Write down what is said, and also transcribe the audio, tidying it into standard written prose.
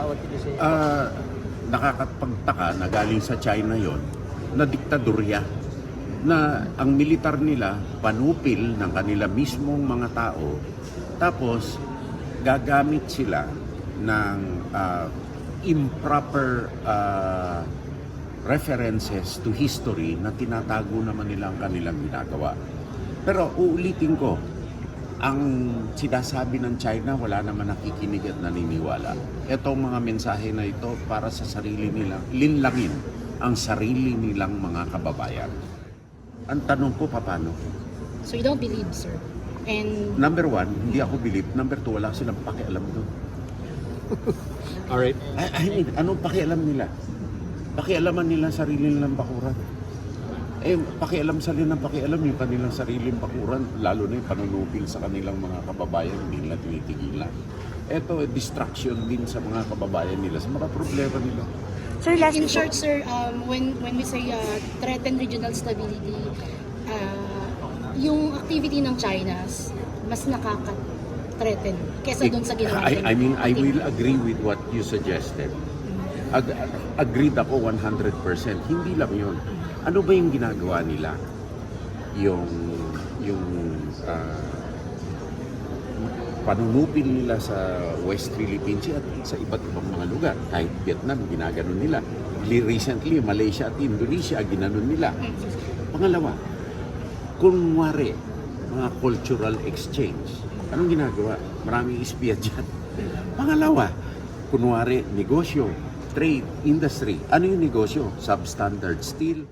What can you say? Nakakapagtaka na galing sa China yon na diktadorya, na ang militar nila panupil ng kanila mismong mga tao, tapos gagamit sila ng improper references to history na tinatago naman nila ang kanilang ginagawa. Pero uulitin ko, ang sinasabi ng China, wala naman nakikinig at naniniwala. Itong mga mensahe na ito para sa sarili nilang, linlangin ang sarili nilang mga kababayan. Ang tanong ko, paano? So you don't believe, sir? And Number one, hindi ako believe. Number two, wala silang pakialam doon. Alright. I mean, anong pakialam nila? Pakialaman nila sarili nilang bakuran. Pakialam yung kanilang sariling bakuran, lalo na yung panunupil sa kanilang mga kababayan, hindi nila tinitigilan. Ito, distraction din sa mga kababayan nila, sa mga problema nila. Sir, last in short, sir, when we say threaten regional stability, yung activity ng China mas nakaka-threaten kesa doon sa ginawa nila. I will agree with what you suggested. Agreed ako 100%. Hindi lang yun. Ano ba yung ginagawa nila? Yung panunupil nila sa West Philippine Sea at sa iba't ibang mga lugar. Kahit Vietnam, ginaganon nila. Recently, Malaysia at Indonesia, ginanon nila. Pangalawa, kunwari, mga cultural exchange. Anong ginagawa? Maraming espiya dyan. Pangalawa, kunwari, negosyo, trade, industry. Ano yung negosyo? Substandard steel,